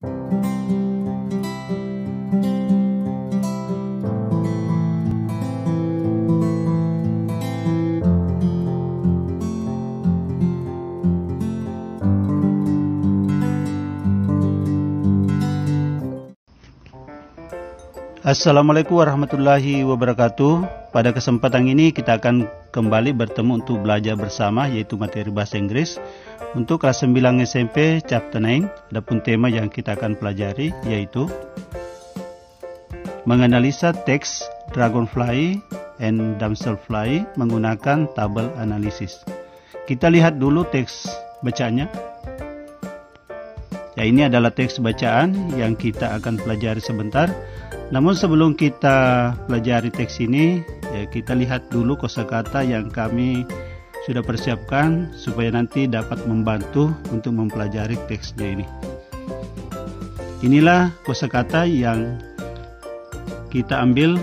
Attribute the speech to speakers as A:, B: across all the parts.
A: Assalamualaikum warahmatullahi wabarakatuh. Pada kesempatan ini kita akan kembali bertemu untuk belajar bersama, yaitu materi bahasa Inggris untuk kelas 9 SMP chapter 9. Adapun tema yang kita akan pelajari yaitu menganalisa teks dragonfly and damselfly menggunakan tabel analisis. Kita lihat dulu teks bacaannya. Ya, ini adalah teks bacaan yang kita akan pelajari sebentar. Namun sebelum kita pelajari teks ini, ya, kita lihat dulu kosakata yang kami sudah persiapkan supaya nanti dapat membantu untuk mempelajari teksnya ini. Inilah kosakata yang kita ambil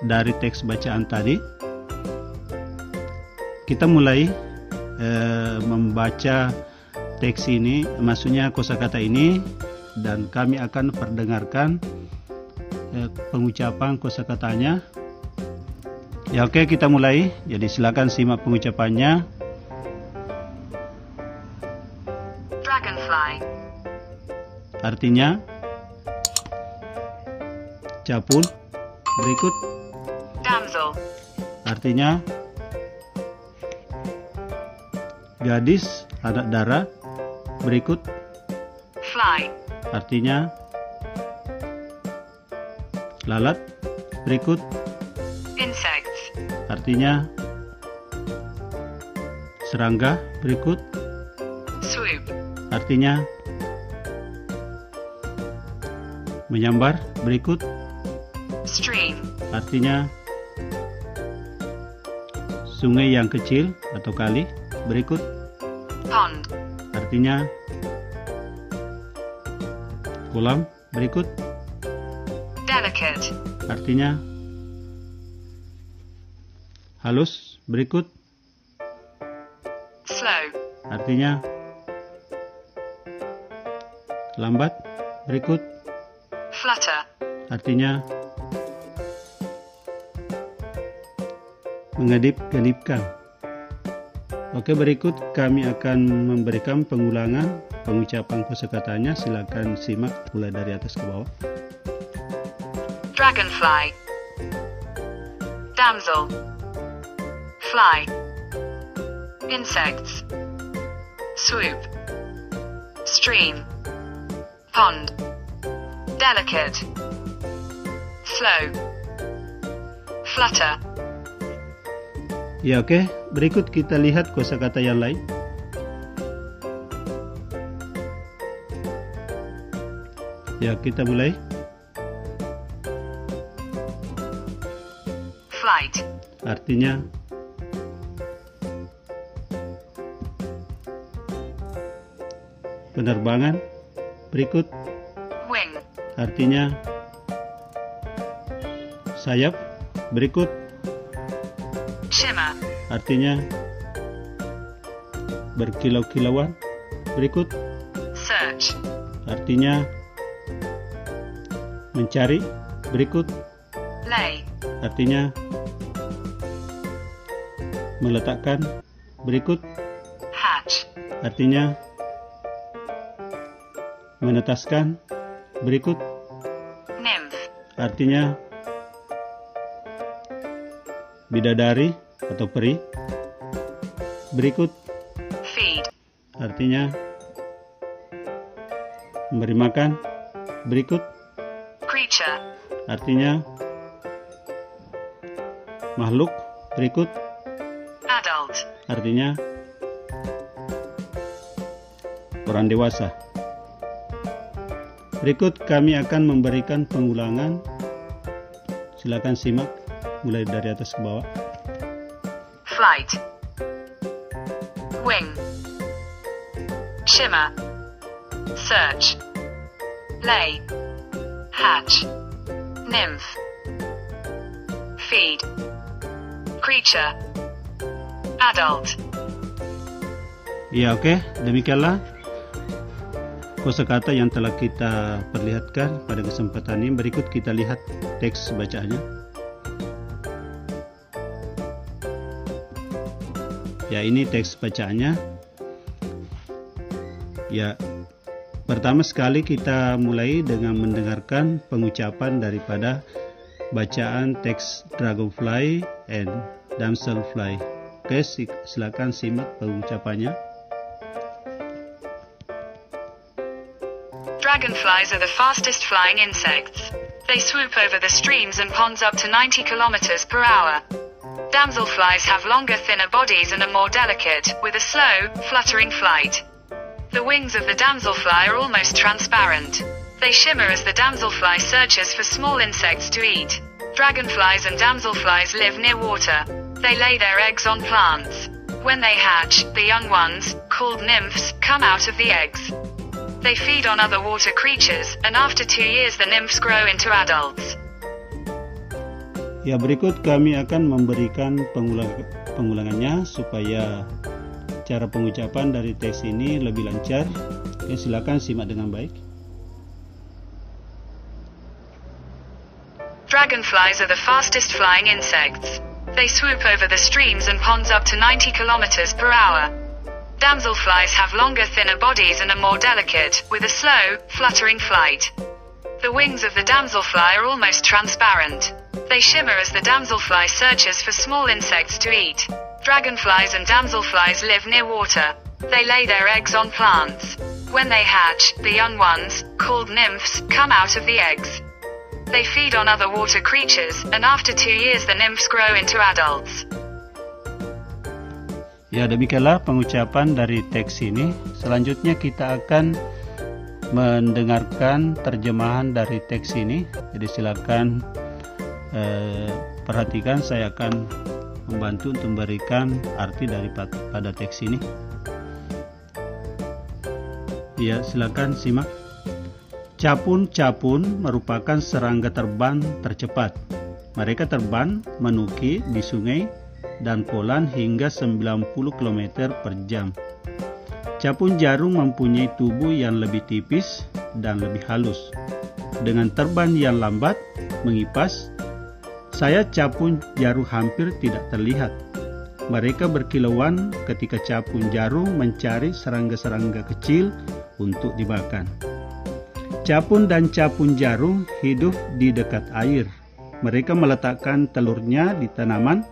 A: dari teks bacaan tadi. Kita mulai membaca teks ini, maksudnya kosakata ini, dan kami akan perdengarkan pengucapan kosakatanya. Ya, oke, kita mulai. Jadi silakan simak pengucapannya.
B: Dragonfly.
A: Artinya capul. Berikut.
B: Damsel.
A: Artinya gadis, anak dara. Berikut.
B: Fly.
A: Artinya lalat. Berikut.
B: Insects.
A: Artinya serangga. Berikut.
B: Swoop.
A: Artinya menyambar. Berikut.
B: Stream.
A: Artinya sungai yang kecil atau kali. Berikut.
B: Pond.
A: Artinya kolam. Berikut.
B: Delicate.
A: Artinya halus. Berikut.
B: Slow.
A: Artinya lambat. Berikut.
B: Flutter.
A: Artinya mengedip-gedipkan. Oke, berikut kami akan memberikan pengulangan pengucapan kosakatanya. Silakan simak mulai dari atas ke bawah.
B: Dragonfly. Damsel. Fly. Insects. Swoop. Stream. Pond. Delicate. Slow. Flutter.
A: Ya, oke. Berikut kita lihat kosakata yang lain. Ya, kita mulai.
B: Flight.
A: Artinya penerbangan. Berikut.
B: Wing.
A: Artinya sayap. Berikut.
B: Shimmer.
A: Artinya berkilau-kilauan. Berikut.
B: Search.
A: Artinya mencari. Berikut.
B: Lay.
A: Artinya meletakkan. Berikut.
B: Hatch.
A: Artinya menetaskan. Berikut.
B: Nymph.
A: Artinya bidadari atau peri. Berikut.
B: Feed.
A: Artinya memberi makan. Berikut.
B: Creature.
A: Artinya makhluk. Berikut.
B: Adult.
A: Artinya orang dewasa. Berikut kami akan memberikan pengulangan. Silakan simak mulai dari atas ke bawah.
B: Flight. Wing. Shimmer. Search. Lay. Hatch. Nymph. Feed. Creature. Adult.
A: Ya, oke. Demikianlah kosakata yang telah kita perlihatkan pada kesempatan ini. Berikut kita lihat teks bacaannya. Ya, ini teks bacaannya. Ya, pertama sekali kita mulai dengan mendengarkan pengucapan daripada bacaan teks Dragonfly and Damselfly. Oke, silakan simak pengucapannya.
B: Dragonflies are the fastest flying insects. They swoop over the streams and ponds up to 90 kilometers per hour. Damselflies have longer, thinner bodies and are more delicate, with a slow, fluttering flight. The wings of the damselfly are almost transparent. They shimmer as the damselfly searches for small insects to eat. Dragonflies and damselflies live near water. They lay their eggs on plants. When they hatch, the young ones, called nymphs, come out of the eggs. They feed on other water creatures, and after 2 years the nymphs grow into adults.
A: Ya, berikut kami akan memberikan pengulangannya supaya cara pengucapan dari teks ini lebih lancar. Oke, silakan simak dengan baik.
B: Dragonflies are the fastest flying insects. They swoop over the streams and ponds up to 90 kilometers per hour. Damselflies have longer, thinner bodies and are more delicate, with a slow, fluttering flight. The wings of the damselfly are almost transparent. They shimmer as the damselfly searches for small insects to eat. Dragonflies and damselflies live near water. They lay their eggs on plants. When they hatch, the young ones, called nymphs, come out of the eggs. They feed on other water creatures, and after 2 years the nymphs grow into adults.
A: Ya, demikianlah pengucapan dari teks ini. Selanjutnya kita akan mendengarkan terjemahan dari teks ini. Jadi silakan perhatikan, saya akan membantu untuk memberikan arti daripada teks ini. Ya, silakan simak. Capun-capun merupakan serangga terbang tercepat. Mereka terbang menuki di sungai dan kolam hingga 90 km per jam. Capun jarung mempunyai tubuh yang lebih tipis dan lebih halus. Dengan terbang yang lambat, mengipas, sayap capun jarum hampir tidak terlihat. Mereka berkilauan ketika capun jarum mencari serangga-serangga kecil untuk dimakan. Capun dan capun jarum hidup di dekat air. Mereka meletakkan telurnya di tanaman.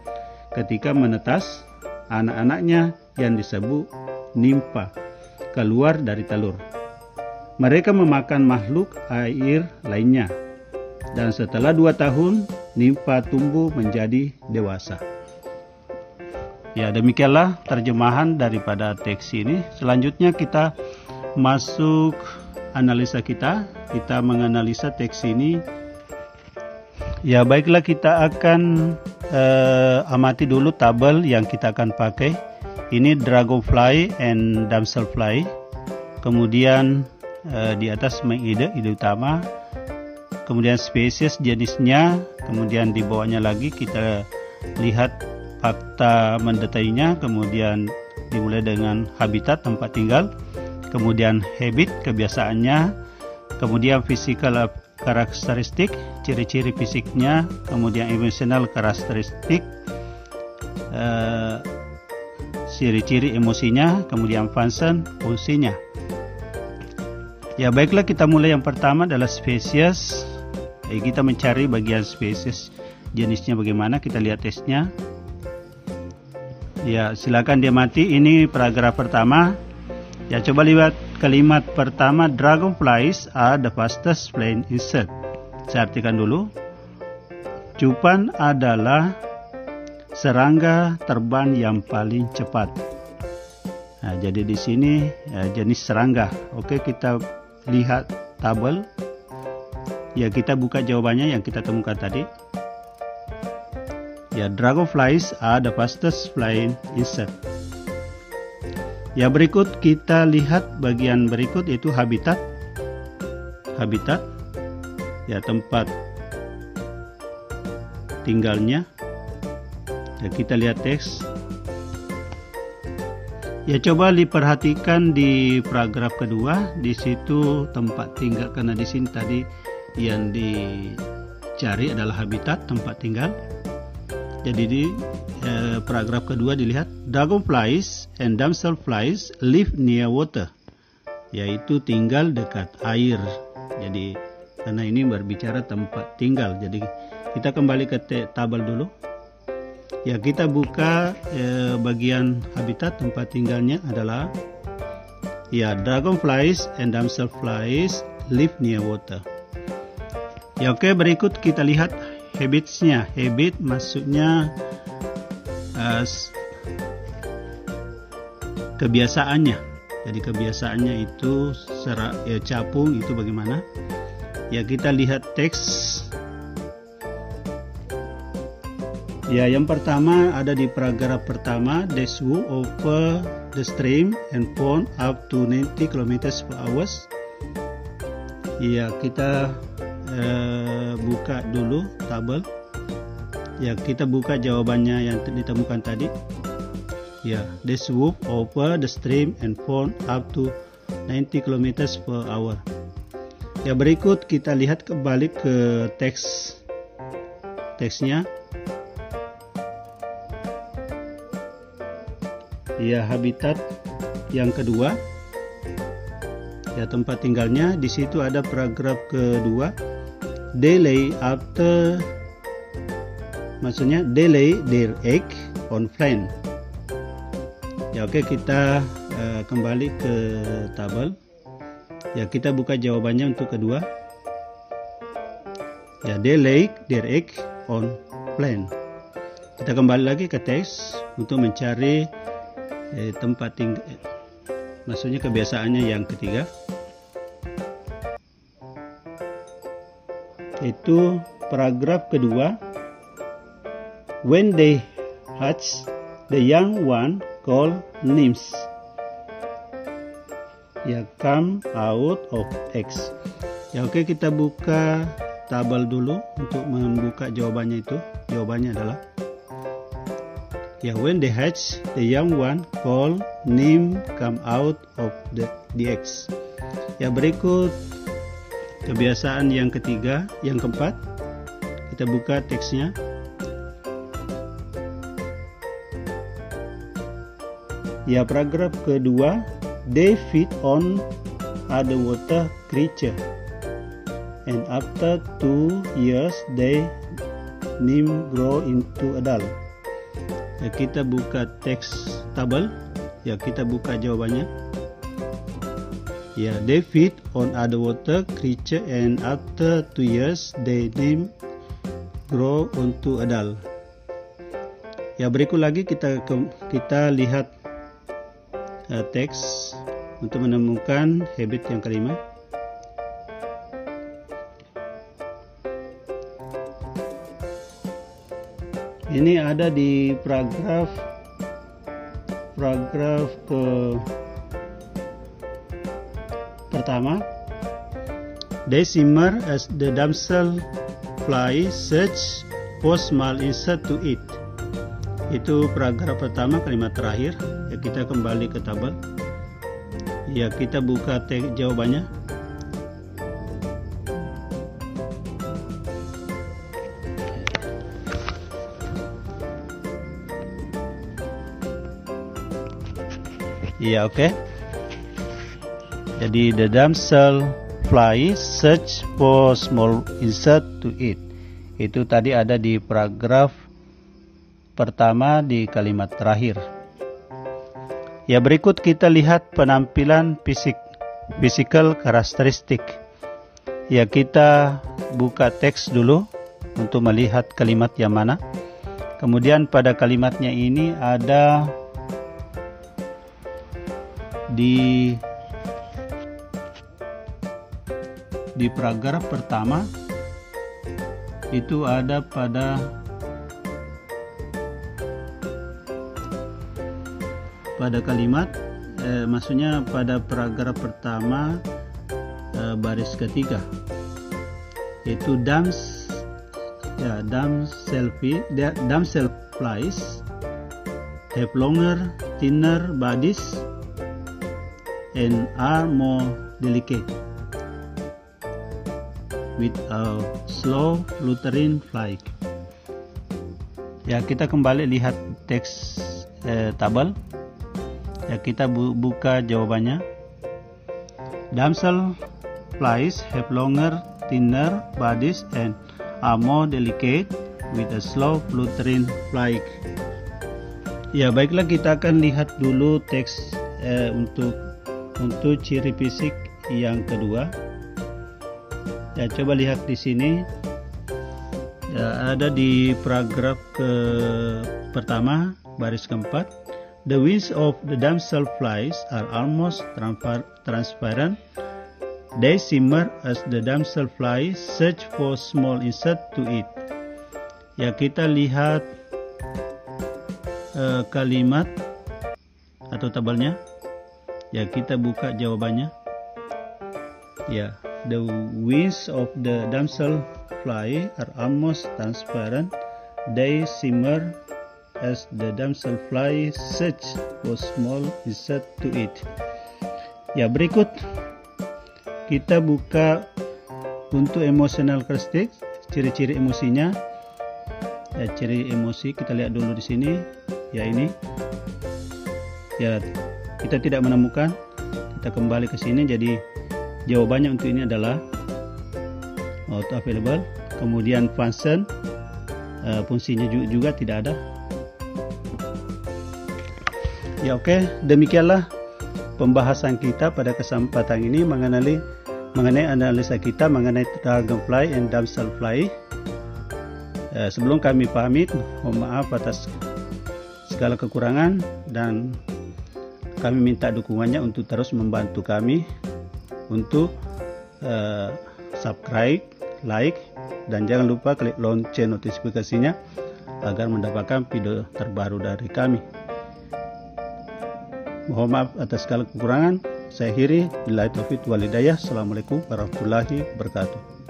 A: Ketika menetas, anak-anaknya yang disebut nimfa keluar dari telur. Mereka memakan makhluk air lainnya. Dan setelah 2 tahun, nimfa tumbuh menjadi dewasa. Ya, demikianlah terjemahan daripada teks ini. Selanjutnya kita masuk analisa kita. Kita menganalisa teks ini. Ya, baiklah, kita akan amati dulu tabel yang kita akan pakai. Ini Dragonfly and Damselfly. Kemudian di atas ide utama. Kemudian spesies jenisnya. Kemudian di bawahnya lagi kita lihat fakta mendetailnya. Kemudian dimulai dengan habitat, tempat tinggal. Kemudian habit, kebiasaannya. Kemudian physical karakteristik, ciri-ciri fisiknya. Kemudian emotional karakteristik, ciri-ciri emosinya. Kemudian function, fungsinya. Ya, baiklah, kita mulai. Yang pertama adalah spesies. Kita mencari bagian spesies, jenisnya bagaimana. Kita lihat tesnya. Ya, silakan diamati. Ini paragraf pertama. Ya, coba lihat kalimat pertama. Dragonflies are the fastest flying insect. Saya artikan dulu. Cupang adalah serangga terbang yang paling cepat. Nah, jadi di sini jenis serangga. Oke, kita lihat tabel. Ya, kita buka jawabannya yang kita temukan tadi. Ya, dragonflies are the fastest flying insect. Ya, berikut kita lihat bagian berikut, yaitu habitat. Habitat, ya, tempat tinggalnya. Ya, kita lihat teks. Ya, coba diperhatikan di paragraf kedua, di situ tempat tinggal, karena di sini tadi yang dicari adalah habitat, tempat tinggal. Jadi di paragraf kedua dilihat, dragonflies and damselflies live near water, yaitu tinggal dekat air. Jadi karena ini berbicara tempat tinggal, jadi kita kembali ke tabel dulu. Ya, kita buka bagian habitat, tempat tinggalnya adalah ya, dragonflies and damselflies live near water. Ya, oke, berikut kita lihat habitsnya. Habit maksudnya kebiasaannya. Jadi kebiasaannya itu capung itu bagaimana? Ya, kita lihat teks. Ya, yang pertama ada di paragraf pertama, they swoop over the stream and pond up to 90 km/h. Ya, kita buka dulu tabel. Ya, kita buka jawabannya yang ditemukan tadi. Ya, they swoop over the stream and pond up to 90 km/h. Ya, berikut kita lihat kembali ke teksnya. Ya, habitat yang kedua. Ya, tempat tinggalnya di situ ada paragraf kedua. They lay their egg on plant. Ya, oke, kita kembali ke tabel. Ya, kita buka jawabannya untuk kedua. Ya, they lay their egg on plant. Kita kembali lagi ke teks untuk mencari tempat tinggal, maksudnya kebiasaannya yang ketiga. Itu paragraf kedua. When they hatch, the young one called nymphs, ya, come out of eggs. Ya, oke, kita buka tabel dulu untuk membuka jawabannya itu. Jawabannya adalah ya, when they hatch, the young one called nymph come out of the eggs. Ya, berikut kebiasaan yang ketiga, yang keempat. Kita buka teksnya. Ya, paragraf kedua, they feed on other water creature, and after 2 years they nymph grow into adult. Ya, kita buka teks tabel. Ya, kita buka jawabannya. Ya, they feed on other water creature and after 2 years they nymph grow into adult. Ya, berikut lagi kita lihat teks untuk menemukan habit yang kelima. Ini ada di paragraf ke pertama. They simmer as the damselfly search for small insect to eat. Itu paragraf pertama, kalimat terakhir. Ya, kita kembali ke tabel. Ya, kita buka jawabannya. Ya, oke. Jadi the damselfly search for small insect to eat. Itu tadi ada di paragraf pertama di kalimat terakhir. Ya, berikut kita lihat penampilan physical karakteristik. Ya, kita buka teks dulu untuk melihat kalimat yang mana. Kemudian pada kalimatnya ini ada di paragraf pertama itu ada pada kalimat maksudnya pada paragraf pertama baris ketiga, yaitu damselflies have longer thinner bodies and are more delicate with a slow fluttering flight. Ya, kita kembali lihat teks tabel. Ya, kita buka jawabannya. Damsel flies have longer, thinner bodies and are more delicate with a slow fluttering flight. Ya, baiklah, kita akan lihat dulu teks untuk ciri fisik yang kedua. Ya, coba lihat di sini. Ya, ada di paragraf pertama, baris keempat. The wings of the damselflies are almost transparent. They shimmer as the damselfly search for small insect to eat. Ya, kita lihat kalimat atau tabelnya. Ya, kita buka jawabannya. Ya, the wings of the damselfly are almost transparent. They shimmer as the damselfly search for small insect to eat. Ya, berikut kita buka untuk emotional characteristics, ciri-ciri emosinya. Ya, ciri emosi kita lihat dulu di sini. Ya, ini. Ya, kita tidak menemukan. Kita kembali ke sini. Jadi jawabannya untuk ini adalah auto available. Kemudian function, fungsinya juga tidak ada. Ya, oke, demikianlah pembahasan kita pada kesempatan ini mengenai analisa kita mengenai dragonfly and damselfly. Sebelum kami pamit, mohon maaf atas segala kekurangan dan kami minta dukungannya untuk terus membantu kami untuk subscribe, like, dan jangan lupa klik lonceng notifikasinya agar mendapatkan video terbaru dari kami. Mohon maaf atas segala kekurangan. Saya akhiri. Billahi taufiq wal hidayah. Assalamualaikum warahmatullahi wabarakatuh.